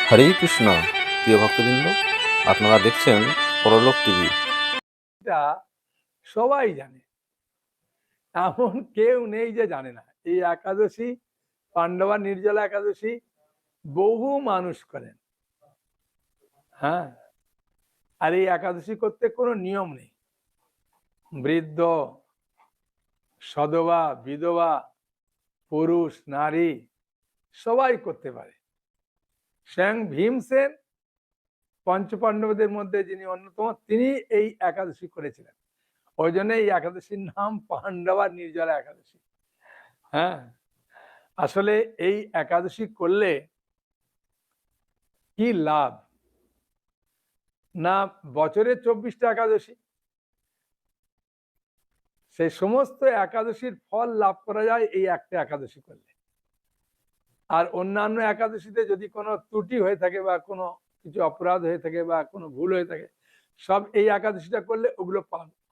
হরে কৃষ্ণ। প্রিয় ভক্তবৃন্দ, আপনারা দেখছেন পরলোক টিভি। এটা সবাই জানে, এমন কেউ নেই যে জানে না। এই একাদশী, পাণ্ডবা নির্জলা একাদশী বহু মানুষ করেন। হ্যাঁ, আর এই একাদশী করতে কোনো নিয়ম নেই। বৃদ্ধ, সধবা, বিধবা, পুরুষ, নারী সবাই করতে পারে। স্বয়ং ভীমসেন পঞ্চপাণ্ডবদের মধ্যে যিনি অন্যতম, তিনি এই একাদশী করেছিলেন। ওই জন্য এই একাদশীর নাম পাণ্ডবা নির্জলা একাদশী। হ্যাঁ, আসলে এই একাদশী করলে কি লাভ? না, বছরে 24টা একাদশী, সেই সমস্ত একাদশীর ফল লাভ করা যায় এই একটা একাদশী করলে। আর অন্যান্য একাদশীতে যদি কোনো ত্রুটি হয়ে থাকে বা কোনো কিছু অপরাধ হয়ে থাকে বা কোনো ভুল হয়ে থাকে, সব এই একাদশীটা করলে ওগুলো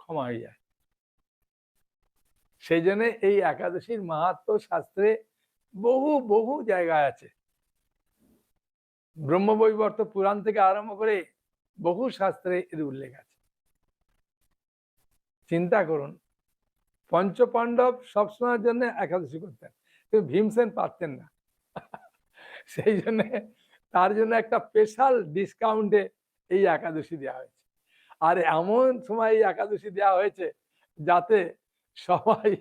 ক্ষমা হয়ে যায়। সেই জন্য এই একাদশীর মাহাত্ম্য শাস্ত্রে বহু বহু জায়গায় আছে। ব্রহ্মবৈবর্ত পুরাণ থেকে আরম্ভ করে বহু শাস্ত্রে এর উল্লেখ আছে। চিন্তা করুন, পঞ্চপাণ্ডব সবসময়ের জন্য একাদশী করতেন, কিন্তু ভীমসেন পারতেন না। সেই জন্য তার জন্য একটা স্পেশাল ডিসকাউন্টে এই একাদশী দেওয়া হয়েছে। আর এমন সময় এই একাদশী দেওয়া হয়েছে যাতে সবাই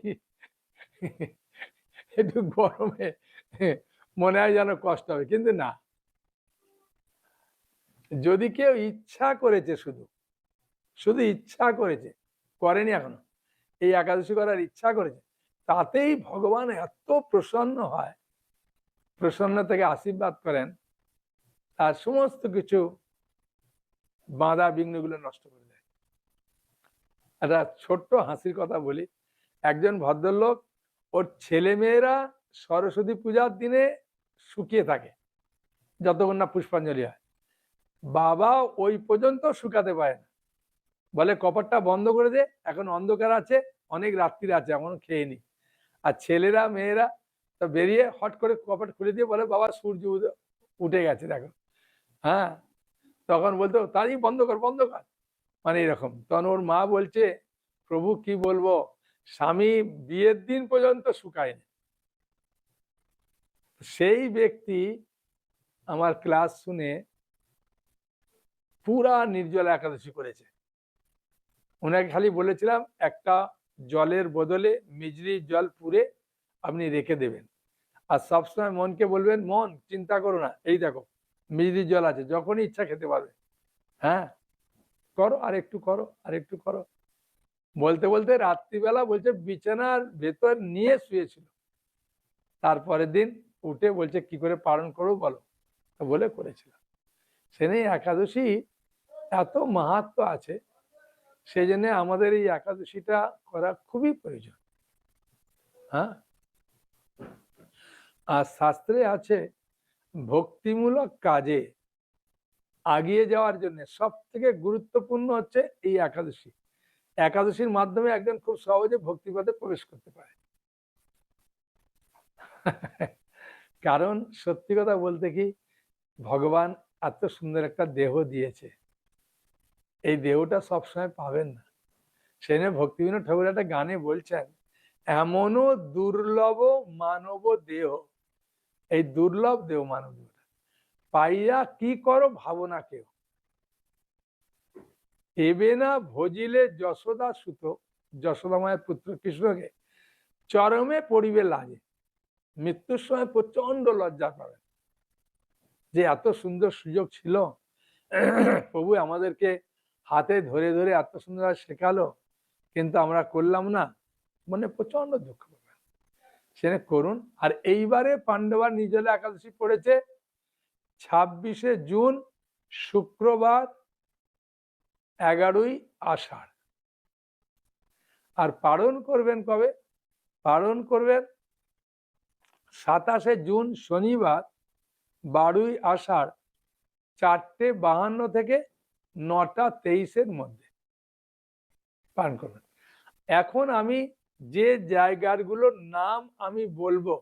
একটু গরমে মনে হয় যেন কষ্ট হবে, কিন্তু না, যদি কেউ ইচ্ছা করেছে, শুধু শুধু ইচ্ছা করেছে, করেনি এখনো, এই একাদশী করার ইচ্ছা করেছে, তাতেই ভগবান এত প্রসন্ন হয়, প্রসন্ন থেকে আশীর্বাদ করেন, তার সমস্ত কিছু বাধা বিঘ্নগুলো নষ্ট করে দেয়। একটা ছোট্ট হাসির কথা বলি। একজন ভদ্রলোক, ওর ছেলে মেয়েরা সরস্বতী পূজার দিনে শুকিয়ে থাকে যতক্ষণ না পুষ্পাঞ্জলি হয়, বাবা ওই পর্যন্ত শুকাতে পারে না, বলে কপারটা বন্ধ করে দে, এখন অন্ধকার আছে, অনেক রাত্রি আছে, এমন খেয়ে নি। আর ছেলেরা মেয়েরা তো বেরিয়ে হট করে কপাট খুলে দিয়ে বলে বাবা সূর্য উঠে গেছে দেখো। হ্যাঁ, তখন বলতো তারই বন্ধ কর বন্ধ কর, মানে এরকম। তখন ওর মা বলছে, প্রভু কি বলবো, স্বামী বিয়ের দিন পর্যন্ত শুকায়নি। সেই ব্যক্তি আমার ক্লাস শুনে পুরা নির্জলা একাদশী করেছে। ওনাকে খালি বলেছিলাম একটা জলের বদলে মিজরি জল পুরে আপনি রেখে দেবেন, আর সবসময় মনকে বলবেন, মন চিন্তা করো না, এই দেখো মিজরি জল আছে, যখনই ইচ্ছা খেতে পারবে। হ্যাঁ, করো, আর একটু করো, আর একটু করো। বলতে বলতে রাত্রিবেলা বলছে বিছানার ভেতর নিয়ে শুয়েছিল। তারপরের দিন উঠে বলছে কি করে পালন করবো বলো, বলে করেছিল। সেখানে একাদশী এত মাহাত্ম্য আছে, সেই জন্য আমাদের এই একাদশীটা করা খুবই প্রয়োজন। হ্যাঁ, আর শাস্ত্রে আছে ভক্তিমূলক কাজে এগিয়ে যাওয়ার জন্য সব থেকে গুরুত্বপূর্ণ হচ্ছে এই একাদশী। একাদশীর মাধ্যমে একজন খুব সহজে ভক্তিপথে প্রবেশ করতে পারে। কারণ সত্যি কথা বলতে কি, ভগবান এত সুন্দর একটা দেহ দিয়েছে, এই দেহটা সবসময় পাবেন না। সেই জন্য ভক্তিবিনোদ ঠাকুর একটা গানে বলছেন, এমনও দুর্লভ মানব দেহ, এই দুর্লভ দেহ মানব দেহ পাইয়া কি করো ভাবনা কেউ, এবে না ভজিলে যশোদা সুত, যশোদা মায়ের পুত্র কৃষ্ণকে চরমে পড়িবে লাগে, মৃত্যুর সময় প্রচন্ড লজ্জা পাবেন যে এত সুন্দর সুযোগ ছিল, প্রভু আমাদেরকে হাতে ধরে ধরে এত সুন্দর শেখালো, কিন্তু আমরা করলাম না, মনে প্রচন্ড দুঃখ পাবেন। সেটা করুন। আর এইবারে পাণ্ডবা নির্জলা একাদশী পড়েছে 26শে জুন শুক্রবার, 11ই আষাঢ়। আর পালন করবেন কবে? পালন করবেন 27শে জুন শনিবার, 12ই আষাঢ়, 4:52 থেকে 9:23 মধ্যে পালন করবেন। এখন আমি যে জায়গাগুলোর নাম আমি বলবো,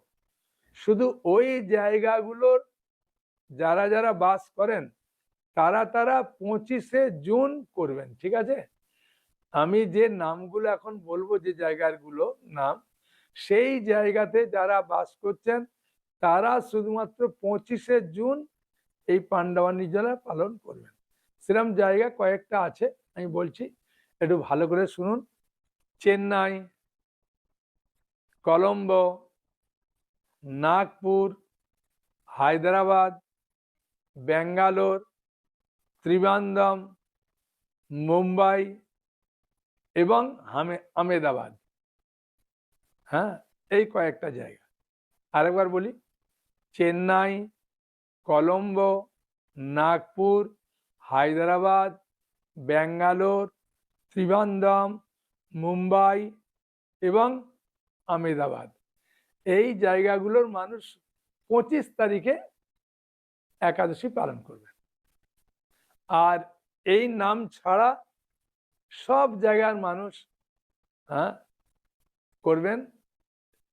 শুধু ওই জায়গাগুলোর যারা যারা বাস করেন তারা তারা 25শে জুন করবেন, ঠিক আছে? আমি যে নামগুলো এখন বলবো, যে জায়গাগুলো নাম, সেই জায়গাতে যারা বাস করছেন তারা শুধুমাত্র 25শে জুন এই পাণ্ডবা নির্জলা পালন করবেন। সেরকম জায়গা কয়েকটা আছে, আমি বলছি, একটু ভালো করে শুনুন। চেন্নাই, কলম্বো, নাগপুর, হায়দ্রাবাদ, ব্যাঙ্গালোর, ত্রিবান্দ্রম, মুম্বাই এবং আহমেদাবাদ। হ্যাঁ, এই কয়েকটা জায়গা। আরেকবার বলি, চেন্নাই, কলম্বো, নাগপুর, হায়দ্রাবাদ, ব্যাঙ্গালোর, ত্রিবান্দ্রম, মুম্বাই এবং আহমেদাবাদ। এই জায়গাগুলোর মানুষ 25 তারিখে একাদশী পালন করবেন। আর এই নাম ছাড়া সব জায়গার মানুষ করবেন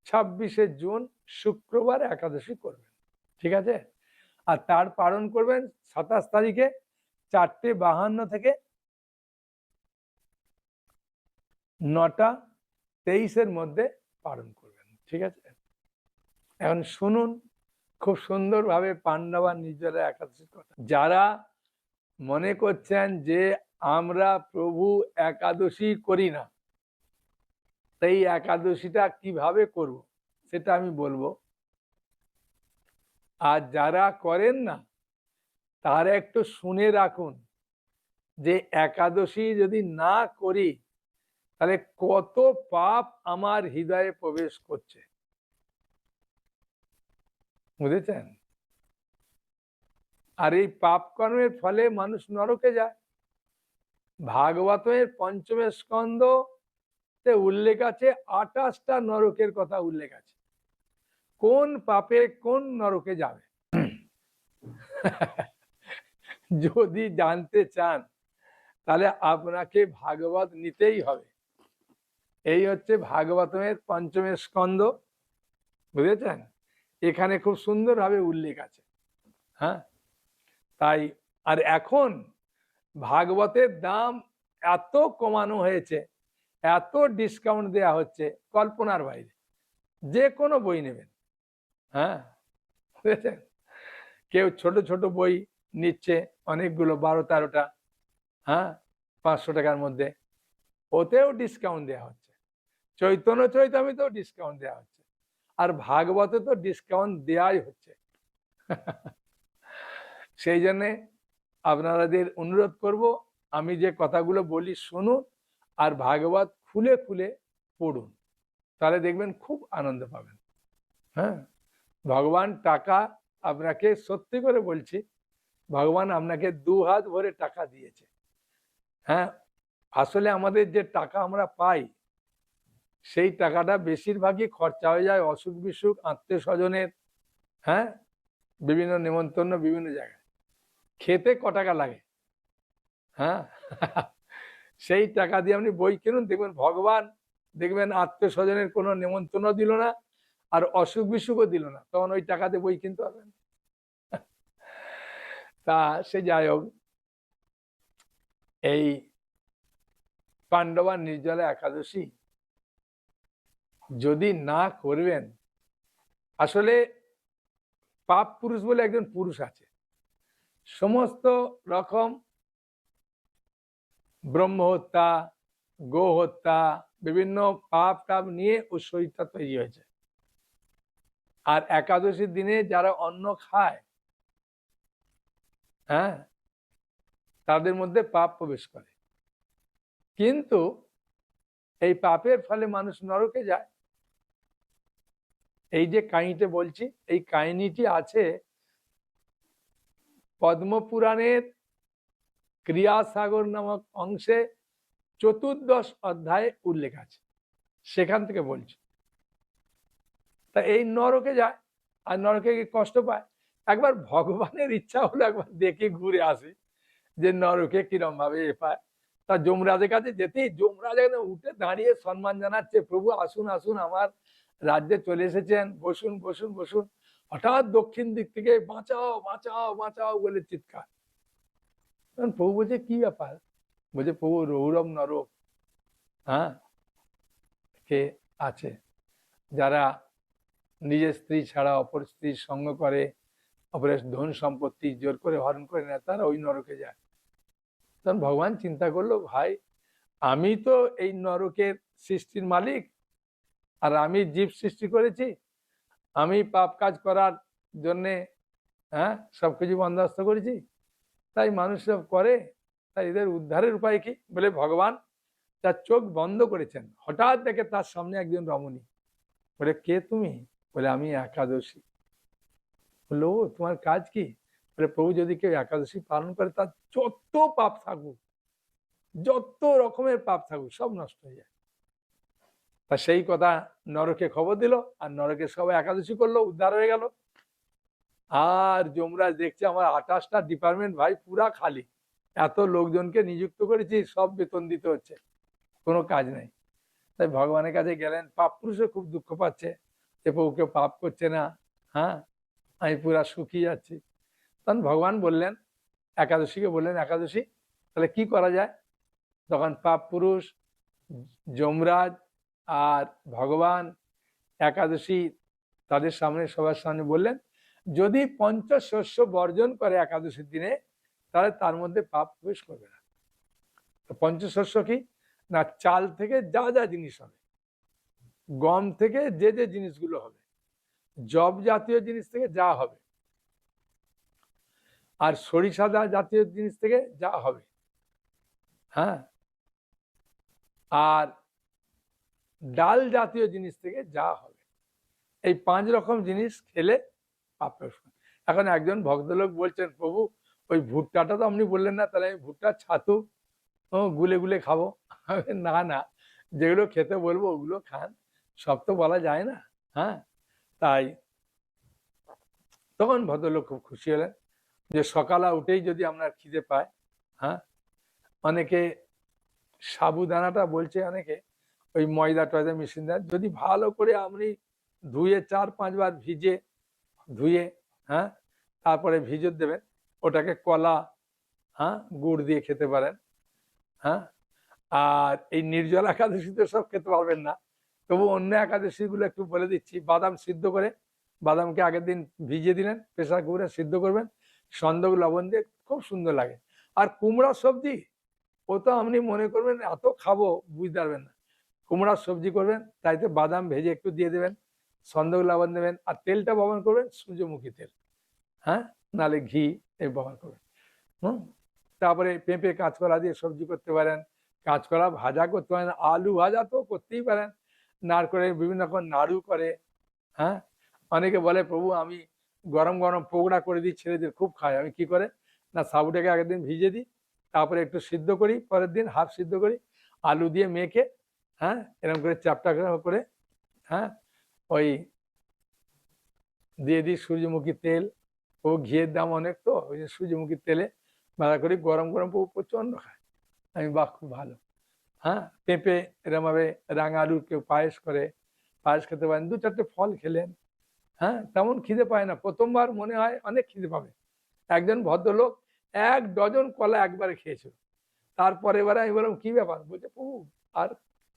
26শে জুন শুক্রবার একাদশী করবেন, ঠিক আছে? আর তার পালন করবেন 27 তারিখে 4:52 থেকে 9:23 মধ্যে পালন করবেন, ঠিক আছে? এখন শুনুন খুব সুন্দরভাবে পাণ্ডবা নির্জলা একাদশীর কথা। যারা মনে করছেন যে আমরা প্রভু একাদশী করি না, তাই একাদশীটা কিভাবে করব সেটা আমি বলবো। আর যারা করেন না তারা একটু শুনে রাখুন যে একাদশী যদি না করি তাহলে কত পাপ আমার হৃদয়ে প্রবেশ করছে, বুঝেছেন? আর এই পাপ কর্মের ফলে মানুষ নরকে যায়। ভাগবতের 5ম স্কন্ধে উল্লেখ আছে 28টা নরকের কথা উল্লেখ আছে। কোন পাপে কোন নরকে যাবে যদি জানতে চান তাহলে আপনাকে ভাগবত নিতেই হবে। এই হচ্ছে ভাগবতের 5ম স্কন্ধ, বুঝেছেন? এখানে খুব সুন্দরভাবে উল্লেখ আছে। হ্যাঁ, তাই আর এখন ভাগবতের দাম এত কমানো হয়েছে, এত ডিসকাউন্ট দেয়া হচ্ছে, কল্পনার বাইরে। যে কোনো বই নেবেন, হ্যাঁ, বুঝেছেন? কেউ ছোট ছোট বই নিচ্ছে অনেকগুলো, 12-13টা, হ্যাঁ, 500 টাকার মধ্যে, ওতেও ডিসকাউন্ট দেওয়া হচ্ছে। চৈতন্য চৈতামিতেও ডিসকাউন্ট দেওয়া হচ্ছে, আর ভাগবতে তো ডিসকাউন্ট দেওয়াই হচ্ছে। সেই জন্যে আপনাদের অনুরোধ করব, আমি যে কথাগুলো বলি শুনুন আর ভাগবত খুলে খুলে পড়ুন, তাহলে দেখবেন খুব আনন্দ পাবেন। হ্যাঁ, ভগবান টাকা আপনাকে, সত্যি করে বলছি, ভগবান আপনাকে 2 হাত ভরে টাকা দিয়েছে। হ্যাঁ, আসলে আমাদের যে টাকা আমরা পাই সেই টাকাটা বেশিরভাগই খরচা হয়ে যায় অসুখ বিসুখ, আত্মীয় স্বজনের, হ্যাঁ, বিভিন্ন নেমন্তন্ন, বিভিন্ন জায়গায়। খেতে ক টাকা লাগে, হ্যাঁ, সেই টাকা দিয়ে আপনি বই কিনুন, দেখবেন ভগবান, দেখবেন আত্মীয় স্বজনের কোনো নেমন্তন্ন দিল না আর অসুখ বিসুখও দিল না, তখন ওই টাকাতে বই কিনতে পারবেন। তা সে যাই হোক, এই পাণ্ডবা নির্জলা একাদশী যদি না করবেন, আসলে পাপ পুরুষ বলে একজন পুরুষ আছে, সমস্ত রকম ব্রহ্ম হত্যা, গো হত্যা, বিভিন্ন পাপ টাপ নিয়ে ওই শরীরটা তৈরি হয়েছে। আর একাদশীর দিনে যারা অন্ন খায়, হ্যাঁ, তাদের মধ্যে পাপ প্রবেশ করে, কিন্তু এই পাপের ফলে মানুষ নরকে যায়। এই যে কাহিনীটা বলছি, এই কাহিনীটি আছে পদ্মপুরাণের ক্রিয়াসাগর নামক অংশে 14 অধ্যায়ে উল্লেখ আছে, সেখান থেকে বলছি। তা এই নরকে যায় আর নরকে গিয়ে কষ্ট পায়। একবার ভগবানের ইচ্ছা হলো একবার দেখে ঘুরে আসি যে নরকে কিরম ভাবে পায়। তা যমরাজের কাছে যেতেই যমরাজ এখানে উঠে দাঁড়িয়ে সম্মান জানাচ্ছে, প্রভু আসুন আসুন, আমার রাজ্যে চলে এসেছেন, বসুন বসুন বসুন। হঠাৎ দক্ষিণ দিক থেকে বাঁচাও বাঁচাও বাঁচাও বলে চিৎকার। তখন প্রভু বলছে কি ব্যাপার? বলছে প্রভু রৌরব নরক, হ্যাঁ, কে আছে, যারা নিজের স্ত্রী ছাড়া অপর স্ত্রীর সঙ্গ করে, অপরের ধন সম্পত্তি জোর করে হরণ করে নেয়, তারা ওই নরকে যায়। তখন ভগবান চিন্তা করলো, ভাই আমি তো এই নরকের সৃষ্টির মালিক, আর আমি জীব সৃষ্টি করেছি, আমি পাপ কাজ করার জন্যে, হ্যাঁ, সবকিছু বন্দোবস্ত করেছি, তাই মানুষ সব করে, তাই এদের উদ্ধারের উপায় কি? বলে ভগবান তার চোখ বন্ধ করেছেন, হঠাৎ দেখে তার সামনে একজন রমণী। বলে কে তুমি? বলে আমি একাদশী। বললো ও, তোমার কাজ কি? বলে প্রভু যদি কেউ একাদশী পালন করে তার যত পাপ থাকুক, যত রকমের পাপ থাকুক, সব নষ্ট হয়ে যায়। তা সেই কথা নরকে খবর দিল, আর নরকে সবাই একাদশী করলো, উদ্ধার হয়ে গেল। আর যমরাজ দেখছে আমার 28টা ডিপার্টমেন্ট ভাই পুরা খালি, এত লোকজনকে নিযুক্ত করেছি, সব বেতন দিতে হচ্ছে, কোনো কাজ নেই। তাই ভগবানের কাছে গেলেন, পাপ পুরুষও খুব দুঃখ পাচ্ছে যে প্রভু কেউ পাপ করছে না, হ্যাঁ, আমি পুরা সুখী যাচ্ছি। তখন ভগবান বললেন, একাদশীকে বললেন, একাদশী তাহলে কি করা যায়? তখন পাপ পুরুষ, যমরাজ আর ভগবান একাদশী তাদের সামনে, সবার সামনে বললেন, যদি পঞ্চশস্য বর্জন করে একাদশীর দিনে, তাহলে তার মধ্যে পাপ প্রবেশ করবে না। তো পঞ্চশস্য কি না? চাল থেকে যা যা জিনিস হবে, গম থেকে যে যে জিনিসগুলো হবে, জব জাতীয় জিনিস থেকে যা হবে, আর সরিষা জাতীয় জিনিস থেকে যা হবে, হ্যাঁ, আর ডাল জাতীয় জিনিস থেকে যা হবে, এই 5 রকম জিনিস খেলে পাপ প্রবেশ করে। এখন একজন ভদ্রলোক বলছেন, প্রভু ওই ভুট্টাটা তো আপনি বললেন না, তাহলে আমি ভুট্টার ছাতু গুলে গুলে খাবো? না না, যেগুলো খেতে বলবো ওগুলো খান, সব তো বলা যায় না। হ্যাঁ, তাই তখন ভদ্রলোক খুব খুশি হলেন যে সকালে উঠেই যদি আপনার খিদে পায়, হ্যাঁ, অনেকে সাবুদানাটা বলছে, অনেকে ওই ময়দা টয়দা মেশিন দেন, যদি ভালো করে আপনি ধুয়ে 4-5 বার ভিজে ধুয়ে, হ্যাঁ, তারপরে ভিজত দেবেন, ওটাকে কলা, হ্যাঁ, গুড় দিয়ে খেতে পারেন। হ্যাঁ, আর এই নির্জল একাদশীতে সব খেতে পারবেন না, তবু অন্য একাদশীগুলো একটু বলে দিচ্ছি। বাদাম সিদ্ধ করে, বাদামকে আগের দিন ভিজিয়ে দিলেন, প্রেসার কুকারে সিদ্ধ করবেন, সন্দক লবণ দিয়ে, খুব সুন্দর লাগে। আর কুমড়ার সবজি, ও তো আপনি মনে করবেন এত খাবো, বুঝতে পারবেন না। কুমড়ার সবজি করবেন, তাইতে বাদাম ভেজে একটু দিয়ে দেবেন, সন্দক লবণ দেবেন, আর তেলটা ব্যবহার করবেন সূর্যমুখী তেল, হ্যাঁ, নালে ঘি এই ব্যবহার করবেন। তারপরে পেঁপে কাঁচকলা দিয়ে সবজি করতে পারেন, কাঁচকলা ভাজা করতে পারেন, আলু ভাজা তো করতেই পারেন, নারকেলের বিভিন্ন রকম নাড়ু করে। হ্যাঁ, অনেকে বলে প্রভু আমি গরম গরম পকোড়া করে দিই, ছেলেদের খুব খায়। আমি কি করে না, সাবুটাকে আগের দিন ভিজে দিই, তারপরে একটু সিদ্ধ করি, পরের দিন হাফ সিদ্ধ করি, আলু দিয়ে মেখে, হ্যাঁ, এরকম করে চ্যাপটা করে, হ্যাঁ, ওই দিয়ে দিই সূর্যমুখী তেল, ও ঘিয়ের দাম অনেক, তো ওই যে সূর্যমুখী তেলে ভাজা করি, গরম গরম প্রচন্ড খায়। আমি বাহ, খুব ভালো। হ্যাঁ, পেঁপে এরম ভাবে, রাঙা আলুর কেউ পায়েস করে, পায়েস খেতে পারেন। 2-4টে ফল খেলেন, হ্যাঁ, তেমন খিদে পায় না। প্রথমবার মনে হয় অনেক খিদে পাবে। একজন ভদ্রলোক 1 ডজন কলা একবারে খেয়েছিল। তারপরে এবারে আমি বললাম কি ব্যাপার? বলছে প্রভু আর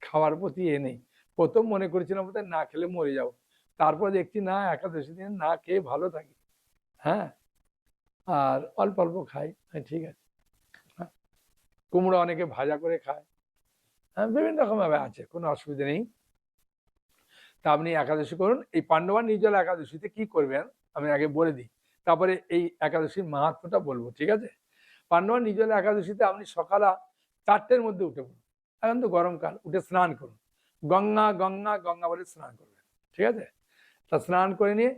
খাওয়ার প্রতি এ নেই। প্রথম মনে করেছিলাম বোধহয় না খেলে মরে যাবো, তারপর দেখছি না, একাদশী দিন না খেয়ে ভালো থাকি, হ্যাঁ, আর অল্প অল্প খাই, ঠিক আছে। হ্যাঁ, কুমড়ো অনেকে ভাজা করে খায়, হ্যাঁ, বিভিন্ন রকম ভাবে আছে, কোনো অসুবিধা নেই। তা আপনি একাদশী করুন। এই পাণ্ডবা নির্জলা একাদশীতে কি করবেন আমি আগে বলে দিই, তারপরে এই একাদশীর মাহাত্ম্যটা বলবো, ঠিক আছে? পাণ্ডবা নির্জলা একাদশীতে আপনি সকাল 4টের মধ্যে উঠে পড়ুন, এখন তো গরমকাল, উঠে স্নান করুন, গঙ্গা গঙ্গা গঙ্গা বলে স্নান করবেন, ঠিক আছে? তা স্নান করে নিয়ে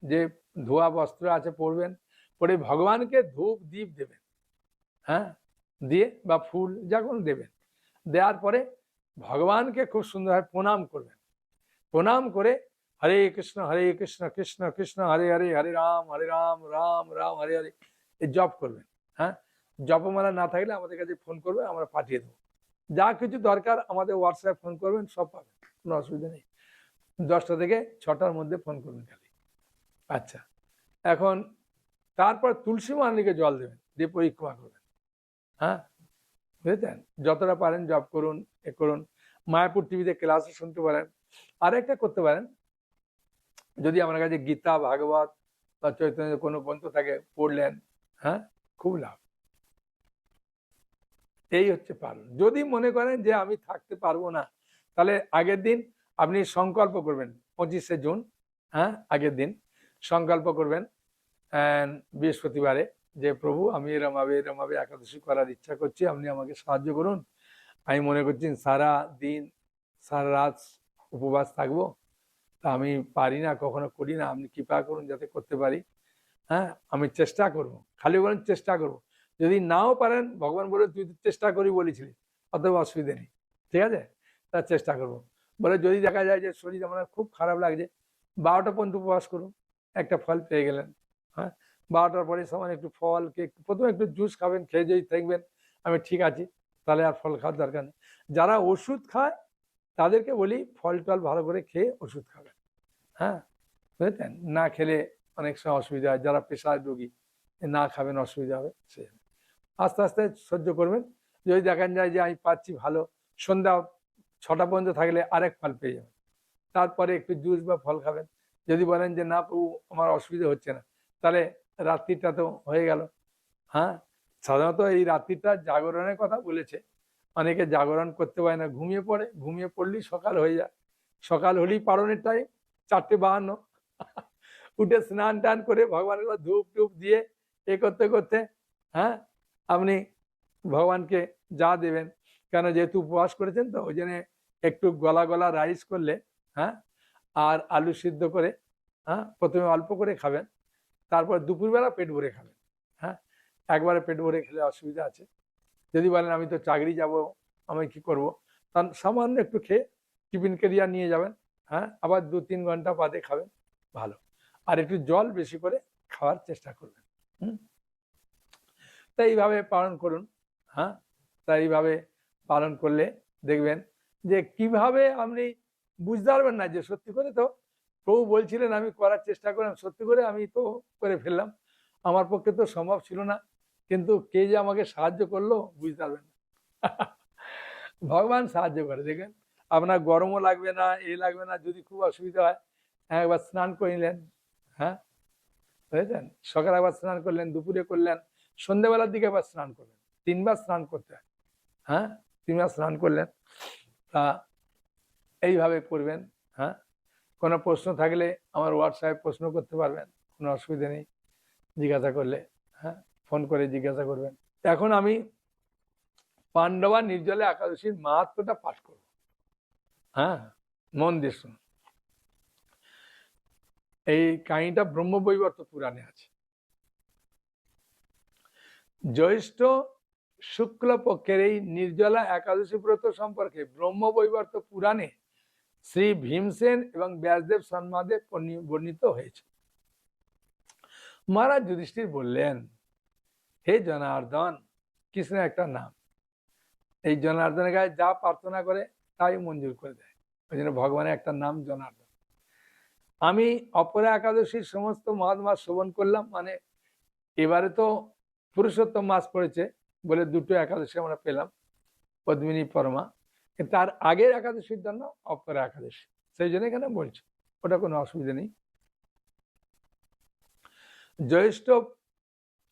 যে ধোয়া বস্ত্র আছে পরবেন, পরে ভগবানকে ধূপ দীপ দেবেন, হ্যাঁ, দিয়ে বা ফুল যা কোনো দেবেন, দেওয়ার পরে ভগবানকে খুব সুন্দরভাবে প্রণাম করবেন। প্রণাম করে হরে কৃষ্ণ কৃষ্ণ কৃষ্ণ হরে হরে, হরে রাম রাম রাম হরে হরে, এই জপ করবেন। হ্যাঁ, জপমালা না থাকলে আমাদের কাছে ফোন করবেন, আমরা পাঠিয়ে দেবো। যা কিছু দরকার আমাদের হোয়াটসঅ্যাপ ফোন করবেন, সব পাবেন, কোনো অসুবিধা নেই। 10টা থেকে 6টার মধ্যে ফোন করবেন খালি। আচ্ছা, এখন তারপর তুলসী মহারানীকে জল দেবেন, দিয়ে পরিক্রমা করবেন। হ্যাঁ, বুঝেছেন? যতটা পারেন জপ করুন, এ করুন। মায়াপুর টিভিতে ক্লাসও শুনতে পারেন। আরেকটা করতে পারেন, যদি আমার কাছে গীতা, ভাগবত বা চৈতন্য কোনো গ্রন্থ থাকে, পড়লেন। হ্যাঁ, খুব লাভ। এই হচ্ছে পালন। যদি মনে করেন যে আমি থাকতে পারবো না, তাহলে আগের দিন আপনি সংকল্প করবেন। 25শে জুন, হ্যাঁ, আগের দিন সংকল্প করবেন বৃহস্পতিবারে, যে প্রভু আমি এরমভাবে একাদশী করার ইচ্ছা করছি, আপনি আমাকে সাহায্য করুন। আমি মনে করছি সারা দিন সারা রাত উপবাস থাকবো, তা আমি পারি না, কখনো করি না, আপনি কৃপা করুন যাতে করতে পারি। হ্যাঁ, আমি চেষ্টা করব, খালি বলেন চেষ্টা করব। যদি নাও পারেন, ভগবান বলে তুই তো চেষ্টা করি বলেছিলি, অতএব অসুবিধে নেই, ঠিক আছে, তা চেষ্টা করব। বলে যদি দেখা যায় যে শরীর আমার খুব খারাপ লাগছে, 12টা পর্যন্ত উপবাস করুন, একটা ফল পেয়ে গেলেন। হ্যাঁ, 12টার পরে সমান একটু ফল প্রথমে একটু জুস খাবেন, খেয়ে যদি দেখবেন আমি ঠিক আছি, তাহলে আর ফল খাওয়ার দরকার নেই। যারা ওষুধ খায় তাদেরকে বলি ফল টল ভালো করে খেয়ে ওষুধ খাবেন। হ্যাঁ, বুঝলেন? না খেলে অনেক সময় অসুবিধা হয়, যারা প্রেশার রোগী না খাবেন অসুবিধা হবে, সে আস্তে আস্তে সহ্য করবেন। যদি দেখেন যায় যে আমি পাচ্ছি ভালো, সন্ধ্যা 6টা পর্যন্ত থাকলে আরেক ফল পেয়ে যাবেন, তারপরে একটু জুস বা ফল খাবেন। যদি বলেন যে না প্রভু আমার অসুবিধা হচ্ছে না, তাহলে রাত্রিটা তো হয়ে গেল। হ্যাঁ, সাধারণত এই রাত্রিটা জাগরণের কথা বলেছে। অনেকে জাগরণ করতে পারে না, ঘুমিয়ে পড়ে, ঘুমিয়ে পড়লেই সকাল হয়ে যায়। সকাল হলেই পারণের টাইম, 4:52। উঠে স্নান টান করে ভগবানের ধূপ টুপ দিয়ে এ করতে করতে, হ্যাঁ, আপনি ভগবানকে যা দেবেন, কেন যেহেতু উপবাস করেছেন, তো ওই জন্য একটু গলা গলা রাইস করলে, হ্যাঁ, আর আলু সিদ্ধ করে, হ্যাঁ, প্রথমে অল্প করে খাবেন, তারপর দুপুরবেলা পেট ভরে খাবেন। হ্যাঁ, একবারে পেট ভরে খেলে অসুবিধা আছে। যদি বলেন আমি তো চাকরি যাব, আমি কি করব, তার সামান্য একটু খেয়ে টিফিন ক্যারিয়ার নিয়ে যাবেন। হ্যাঁ, আবার 2-3 ঘন্টা বাদে খাবেন, ভালো। আর একটু জল বেশি করে খাওয়ার চেষ্টা করবেন। তাই এইভাবে পালন করুন। হ্যাঁ, তাই এইভাবে পালন করলে দেখবেন যে কিভাবে আপনি বুঝতে পারবেন না যে সত্যি করে তো প্রভু বলছিলেন, আমি করার চেষ্টা করলাম, সত্যি করে আমি তো করে ফেললাম, আমার পক্ষে তো সম্ভব ছিল না, কিন্তু কে যে আমাকে সাহায্য করলো বুঝতে পারবেন না। ভগবান সাহায্য করে। দেখবেন আপনার গরমও লাগবে না, লাগবে না। যদি খুব অসুবিধা হয়, হ্যাঁ, একবার স্নান করে নিলেন। হ্যাঁ, বুঝেছেন? সকালে একবার স্নান করলেন, দুপুরে করলেন, সন্ধ্যেবেলার দিকে আবার স্নান করলেন। 3বার স্নান করতে হয়। হ্যাঁ, 3বার স্নান করলেন। তা এইভাবে করবেন। হ্যাঁ, কোনো প্রশ্ন থাকলে আমার হোয়াটসঅ্যাপে প্রশ্ন করতে পারবেন, কোনো অসুবিধা নেই। জিজ্ঞাসা করলে, হ্যাঁ, ফোন করে জিজ্ঞাসা করবেন। এখন আমি পাণ্ডবা নির্জলা একাদশীর মাহাত্ম্যটা পাঠ করব। হ্যাঁ, মন দিয়ে শুনুন। এই কাহিনীটা ব্রহ্মবৈবর্ত পুরাণে আছে। জ্যৈষ্ঠ শুক্ল পক্ষের এই নির্জলা একাদশী ব্রত সম্পর্কে ব্রহ্মবৈবর্ত পুরাণে শ্রী ভীমসেন এবং ব্যাসদেব সম্বাদে বর্ণিত হয়েছে। মহারাজ যুধিষ্ঠির বললেন, হে জনার্দন, কৃষ্ণের একটা নাম, এই জনার্দনের কাছে যা প্রার্থনা করে তাই মঞ্জুর করে দেয়। ওই জন্য ভগবানের একটা নাম জনার্দন। আমি অপরা একাদশীর সমস্ত মাস শ্রবণ করলাম, মানে এবারে তো পুরুষোত্তম মাস পড়েছে বলে 2টো একাদশী আমরা পেলাম, পদ্মিনী পরমা। তার আগের একাদশীর জন্য অপরা একাদশী, সেই জন্য এখানে বলছি, ওটা কোনো অসুবিধা নেই। জ্যৈষ্ঠ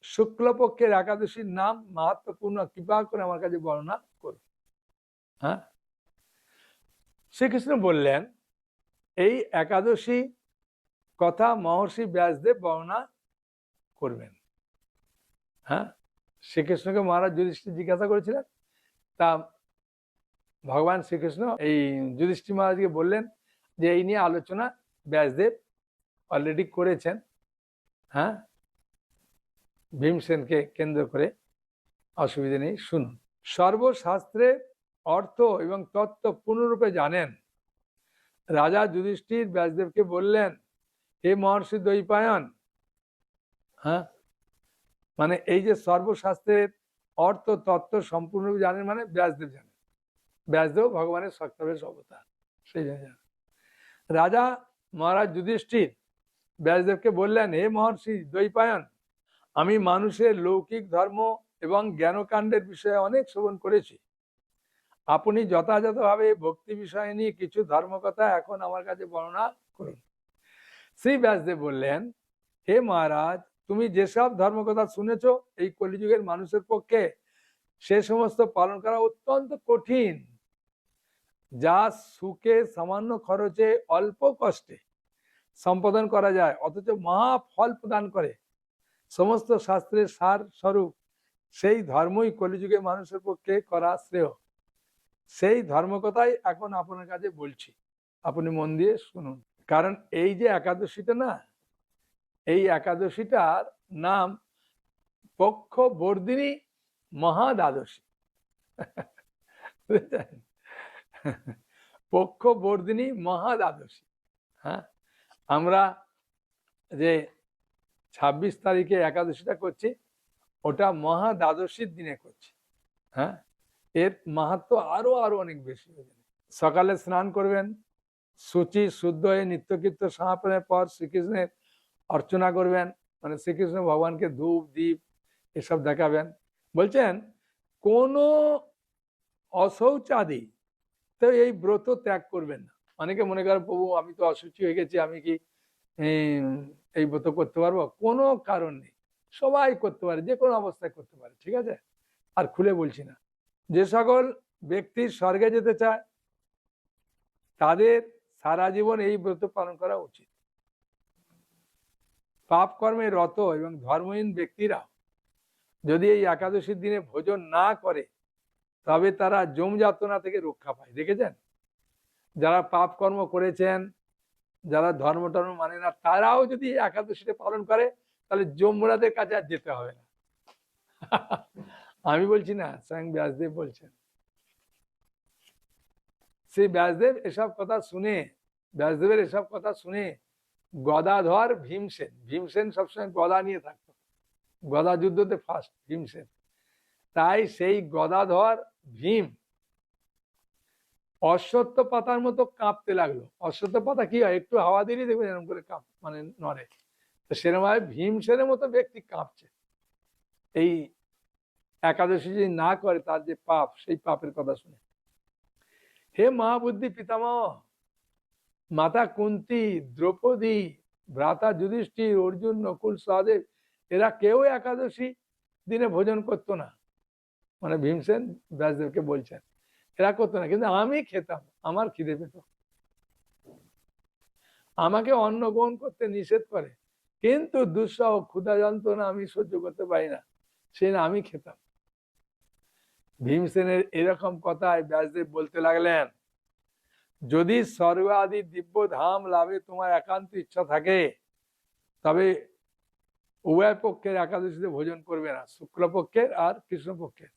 শুক্লপক্ষের একাদশীর নাম মাহাত্ম্যপূর্ণ, কৃপা করে আমার কাছে বর্ণনা করুন। হ্যাঁ, শ্রীকৃষ্ণ বললেন, এই একাদশী কথা মহর্ষি ব্যাসদেব বর্ণনা করবেন। হ্যাঁ, শ্রীকৃষ্ণকে মহারাজ যুধিষ্ঠির জিজ্ঞাসা করেছিলেন, তা ভগবান শ্রীকৃষ্ণ এই যুধিষ্ঠির মহারাজকে বললেন যে এই নিয়ে আলোচনা ব্যাসদেব অলরেডি করেছেন। হ্যাঁ, ভীমসেনকে কেন্দ্র করে, অসুবিধা নেই, শুনুন। সর্বশাস্ত্রের অর্থ এবং তত্ত্ব পূর্ণরূপে জানেন রাজা যুধিষ্ঠির ব্যাসদেবকে বললেন, হে মহর্ষি দ্বৈপায়ন। হ্যাঁ, মানে এই যে সর্বশাস্ত্রের অর্থ তত্ত্ব সম্পূর্ণরূপে জানেন, মানে ব্যাসদেব জানেন। ব্যাসদেব ভগবানের সত্তাবেশ অবতার, সেই জন্য জানেন। রাজা মহারাজ যুধিষ্ঠির ব্যাসদেবকে বললেন, হে মহর্ষি দ্বৈপায়ন, আমি মানুষের লৌকিক ধর্ম এবং জ্ঞানকাণ্ডের বিষয়ে অনেক শ্রবণ করেছি। আপনি যথাযথভাবে ভক্তি বিষয় নিয়ে কিছু ধর্মকথা এখন আমার কাছে বর্ণনা করুন। শ্রী ব্যাসদেব বললেন, হে মহারাজ, তুমি যেসব ধর্মকথা শুনেছ, এই কলিযুগের মানুষের পক্ষে সে সমস্ত পালন করা অত্যন্ত কঠিন, যা সুখে সামান্য খরচে অল্প কষ্টে সম্পাদন করা যায়, অথচ মহা ফল প্রদান করে। সমস্ত শাস্ত্রের সার স্বরূপ সেই ধর্মই কলিযুগে মানুষের পক্ষে করা শ্রেয়। সেই ধর্মকথাই এখন আপনার কাছে বলছি, আপনি মন দিয়ে শুনুন। কারণ এই যে একাদশীটা না, এই একাদশীটার নাম পক্ষ বর্ধিনী মহাদ্বাদশী। বুঝলেন? পক্ষ বর্ধিনী মহাদ্বাদশী। হ্যাঁ, আমরা যে 26 তারিখে একাদশীটা করছি, ওটা মহাদ্বাদশীর দিনে করছি। হ্যাঁ, এর মাহাত্ম্য আরো আরো অনেক বেশি। সকালে স্নান করবেন, শুচি শুদ্ধ হয়ে নিত্যকৃত্য সমাপনের পর শ্রীকৃষ্ণের অর্চনা করবেন, মানে শ্রীকৃষ্ণ ভগবানকে ধূপ দীপ এসব দেখাবেন। বলছেন কোনো অশৌচাদি তো এই ব্রত ত্যাগ করবেন না। অনেকে মনে করেন, প্রভু আমি তো অসুচি হয়ে গেছি, আমি কি এই ব্রত করতে পারবো? কোনো কারণ নেই, সবাই করতে পারে, যে কোনো অবস্থায় করতে পারে, ঠিক আছে? আর খুলে বলছি না। যে সকল ব্যক্তি স্বর্গে যেতে চায় তাদের সারা জীবন এই ব্রত পালন করা উচিত। পাপ কর্মে রত এবং ধর্মহীন ব্যক্তিরা যদি এই একাদশীর দিনে ভোজন না করে, তবে তারা যম যাতনা থেকে রক্ষা পায়। দেখেছেন, যারা পাপ কর্ম করেছেন, যারা ধর্ম টর্ম মানে না, তারাও যদি একাদশীটা পালন করে, তাহলে যমরাজের কাছে আর যেতে হবে না। আমি বলছি না, স্বয়ং ব্যাসদেব বলছেন। সেই ব্যাসদেব এসব কথা শুনে, ব্যাসদেবের এসব কথা শুনে গদাধর ভীমসেন, ভীমসেন সবসময় গদা নিয়ে থাকতো, গদা যুদ্ধতে ফার্স্ট ভীমসেন। তাই সেই গদাধর ভীম অশ্বত্থ পাতার মতো কাঁপতে লাগলো। অশ্বত্থ পাতা কি হয়, একটু হাওয়া দিলেই দেখবেন এরকম করে কাঁপ, মানে নড়ে। তো সেরকম ভাবে ভীমসেনের মতো ব্যক্তি কাঁপছে। এই একাদশী যদি না করে, তার যে পাপ, সেই পাপের কথা শুনে। হে মহাবুদ্ধি পিতামহ, মাতা কুন্তী, দ্রৌপদী, ভ্রাতা যুধিষ্ঠির, অর্জুন, নকুল, সহদেব, এরা কেউ একাদশী দিনে ভোজন করতো না। মানে ভীমসেন ব্যাসদেবকে বলছেন, এরা করতো না, কিন্তু আমি খেতাম, আমার খিদে পেত। আমাকে অন্ন গ্রহণ করতে নিষেধ করে, কিন্তু দুঃসহ ক্ষুধা যন্ত্রণা আমি সহ্য করতে পারি না, সেই না আমি খেতাম। ভীমসেনের এরকম কথায় ব্যাসদেব বলতে লাগলেন, যদি স্বর্গ আদি দিব্য ধাম লাভে তোমার একান্ত ইচ্ছা থাকে, তবে উভয় পক্ষের একাদশীতে ভোজন করবে না, শুক্লপক্ষের আর কৃষ্ণপক্ষের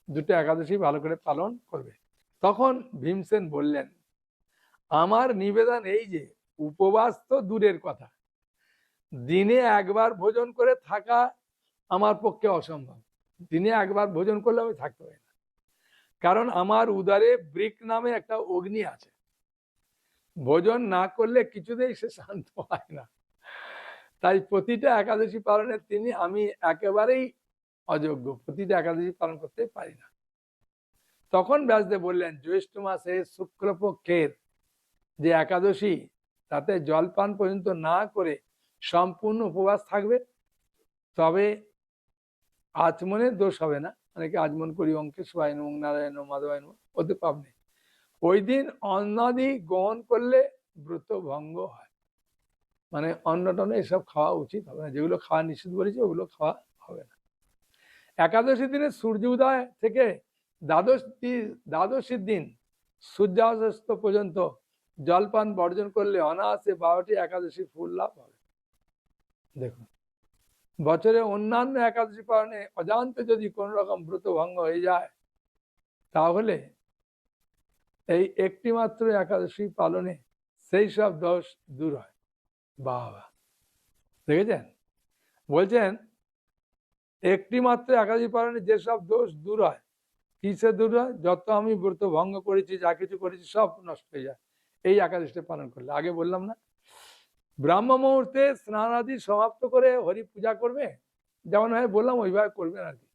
দুটো একাদশী ভালো করে পালন করবে। তখন ভীমসেন বললেন, আমার নিবেদন এই যে, উপবাস তো দূরের কথা, দিনে একবার ভোজন করে থাকা আমার পক্ষে অসম্ভব। দিনে একবার ভোজন করলে আমি থাকতে পারি না, কারণ আমার উদারে বৃক নামে একটা অগ্নি আছে, ভোজন না করলে কিছুতেই সে শান্ত হয় না। তাই প্রতিটা একাদশী পালনের তিনি আমি একেবারেই অযোগ্য, প্রতিটা একাদশী পালন করতে পারি না। তখন ব্যাসদেব বললেন, জ্যৈষ্ঠ মাসে শুক্লপক্ষের যে একাদশী, তাতে জলপান পর্যন্ত না করে সম্পূর্ণ উপবাস থাকবে, তবে আচমনের দোষ হবে না। অনেকে আচমন করি অঙ্কে সবাই নম নারায়ণ মাধবায়ন, ওতে পাপ নেই। ওই দিন অন্নাদি গ্রহণ করলে ব্রত ভঙ্গ হয়, মানে অন্ন টন্ন এসব খাওয়া উচিত হবে না, যেগুলো খাওয়া নিষেধ বলেছে ওগুলো খাওয়া হবে না। একাদশী দিনে সূর্য উদয় থেকে দ্বাদশীর দিন সূর্যাস্ত পর্যন্ত জলপান বর্জন করলে অনায়াসে 12টি একাদশী ফুল লাভ হবে। দেখুন, বছরে অন্যান্য একাদশী পালনে অজান্তে যদি কোন রকম ব্রত ভঙ্গ হয়ে যায়, তাহলে এই একটি মাত্র একাদশী পালনে সেই সব দোষ দূর হয়। বাবা, দেখেছেন, বলছেন একটি মাত্র একাদশী পালনে যেসব দোষ দূর হয়, কিসে দূর হয়? যত আমি ব্রত ভঙ্গ করেছি, যা কিছু করেছি, সব নষ্ট হয়ে যায় এই একাদশীটা পালন করলে। আগে বললাম না, ব্রাহ্ম মুহূর্তে স্নান আদি সমাপ্ত করে হরি পূজা করবে, যেমন হয় বললাম ওইভাবে করবেন আর কি।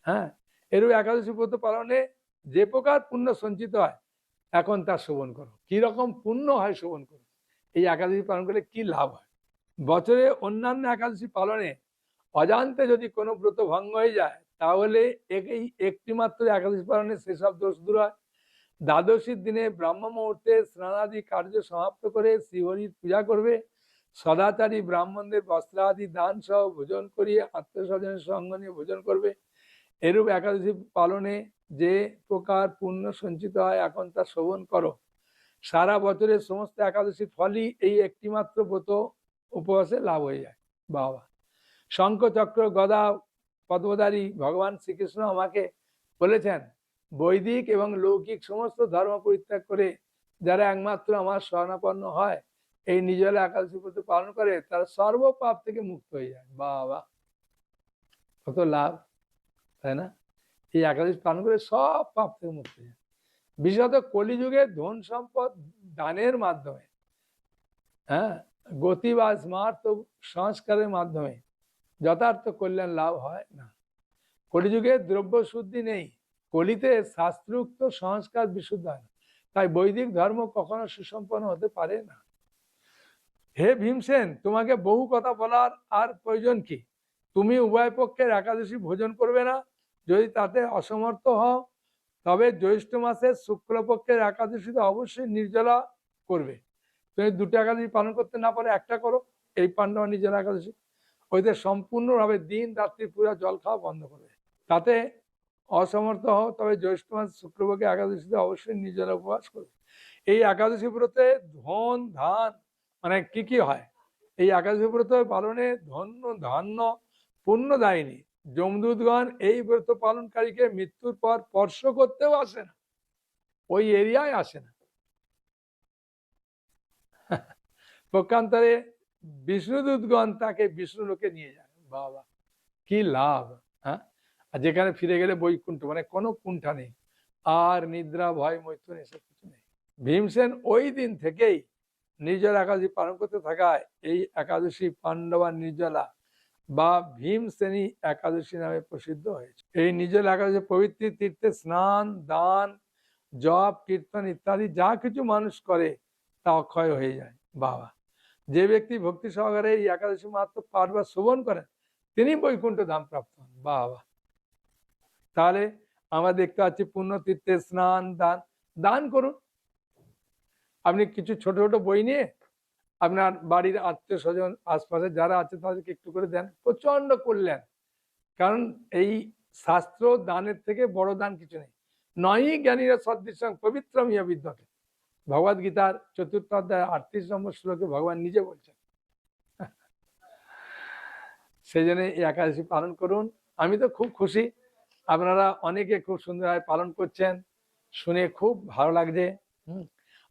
হ্যাঁ, এরূপ একাদশী ব্রত পালনে যে প্রকার পুণ্য সঞ্চিত হয় এখন তা শোভন করো। কি রকম পুণ্য হয় শোভন করো, এই একাদশী পালন করলে কি লাভ হয়। বছরে অন্যান্য একাদশী পালনে অজান্তে যদি কোনো ব্রত ভঙ্গ হয়ে যায় তাহলে এই একটি মাত্র একাদশী পালনে সেসব দোষ দূর হয়। দ্বাদশীর দিনে ব্রাহ্ম মুহূর্তে স্নানাদি কার্য সমাপ্ত করে শ্রীহরির পূজা করবে, সদাচারী ব্রাহ্মণদের বস্ত্রাদি দান সহ ভোজন করিয়ে আত্মীয় স্বজনের সঙ্গ নিয়ে ভোজন করবে। এরূপ একাদশী পালনে যে প্রকার পুণ্য সঞ্চিত হয় এখন তা শোভন করো। সারা বছরের সমস্ত একাদশীর ফলই এই একটি মাত্র ব্রত উপবাসে লাভ হয়ে যায়। বাবা, শঙ্খ চক্র গদা পদ্মধারী ভগবান শ্রীকৃষ্ণ আমাকে বলেছেন, বৈদিক এবং লৌকিক সমস্ত ধর্ম পরিত্যাগ করে যারা একমাত্র আমার শরণাপন্ন হয়, এই নির্জলা একাদশী ব্রত পালন করে, তারা সর্বপাপ থেকে মুক্ত হয়ে যায়। বাবা, কত লাভ, তাই না? এই একাদশী পালন করে সব পাপ থেকে মুক্ত হয়ে যায়। বিশেষত কলিযুগে ধন সম্পদ দানের মাধ্যমে, হ্যাঁ, গতি বা স্মার্ত সংস্কারের মাধ্যমে যথার্থ কল্যাণ লাভ হয় না। কলিযুগে দ্রব্য শুদ্ধি নেই, কলিতে শাস্ত্রোক্ত সংস্কার বিশুদ্ধ হয় না, তাই বৈদিক ধর্ম কখনো সুসম্পন্ন হতে পারে না। হে ভীমসেন, তোমাকে বহু কথা বলার আর প্রয়োজন কি? তুমি উভয় পক্ষের একাদশী ভোজন করবে না। যদি তাতে অসমর্থ হও তবে জ্যৈষ্ঠ মাসের শুক্লপক্ষের একাদশীতে অবশ্যই নির্জলা করবে। তুমি দুটো একাদশী পালন করতে না পারে একটা করো, এই পাণ্ডবা নির্জলা একাদশী। ওইতে সম্পূর্ণভাবে দিন রাত্রি পুরা জল খাওয়া বন্ধ করবে। তাতে অসমর্থ হও তবে জ্যৈষ্ঠ মাস শুক্লপক্ষে একাদশীতে অবশ্যই নির্জলা উপবাস করবে। এই একাদশী ব্রতে ধন ধান মানে কি কি হয়, এই একাদশী ব্রত পালনে ধন্য ধান্য পুণ্য দায়নি যমদূতগণ এই ব্রত পালনকারীকে মৃত্যুর পর স্পর্শ করতেও আসে না, ওই এরিয়ায় আসে না। পক্ষান্তরে বিষ্ণুদূতগণ তাকে বিষ্ণু লোকে নিয়ে যায়। বাবা, কি লাভ! হ্যাঁ, আর যেখানে ফিরে গেলে বৈকুণ্ঠ, মানে কোনো কুণ্ঠা নেই, আর নিদ্রা ভয় মৈথুন এসব কিছু নেই। ভীমসেন ওই দিন থেকেই নির্জলা একাদশী পালন করতে থাকায় এই একাদশী পাণ্ডবা নির্জলা বা ভীমসেনী একাদশী নামে প্রসিদ্ধ হয়েছে। এই নির্জলা একাদশী পবিত্র তীর্থে স্নান দান জপ কীর্তন ইত্যাদি যা কিছু মানুষ করে তা অক্ষয় হয়ে যায়। বাবা, যে ব্যক্তি ভক্তি সহকারে এই একাদশী মাহাত্ম পাঠ বা শ্রবণ করেন তিনি বৈকুণ্ঠ ধাম প্রাপ্ত হন। বাবা, তাহলে আমরা দেখতে পাচ্ছি পুণ্য তীর্থে স্নান দান, দান করুন। আপনি কিছু ছোট ছোট বই নিয়ে আপনার বাড়ির আত্মীয় স্বজন আশপাশে যারা আছে তাদেরকে একটু করে দেন, প্রচন্ড কল্যাণ। কারণ এই শাস্ত্র দানের থেকে বড় দান কিছু নেই। নয়ই জ্ঞানীরা সদৃশং পবিত্রম ইহ বিদ্যতে, ভগবদ গীতার 4th অধ্যায় 38 নম্বর শ্লোকে ভগবান নিজে বলছেন। সেই জন্য এই একাদশী পালন করুন। আমি তো খুব খুশি, আপনারা অনেকে খুব সুন্দরভাবে পালন করছেন, শুনে খুব ভালো লাগছে।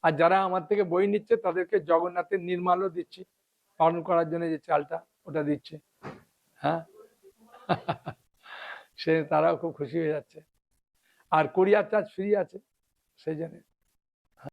আর যারা আমার থেকে বই নিচ্ছে তাদেরকে জগন্নাথের নির্মালও দিচ্ছি, পালন করার জন্য যে চালটা ওটা দিচ্ছে। হ্যাঁ, সে তারাও খুব খুশি হয়ে যাচ্ছে। আর কোরিয়ার চার্জ ফ্রি আছে, সেই জন্য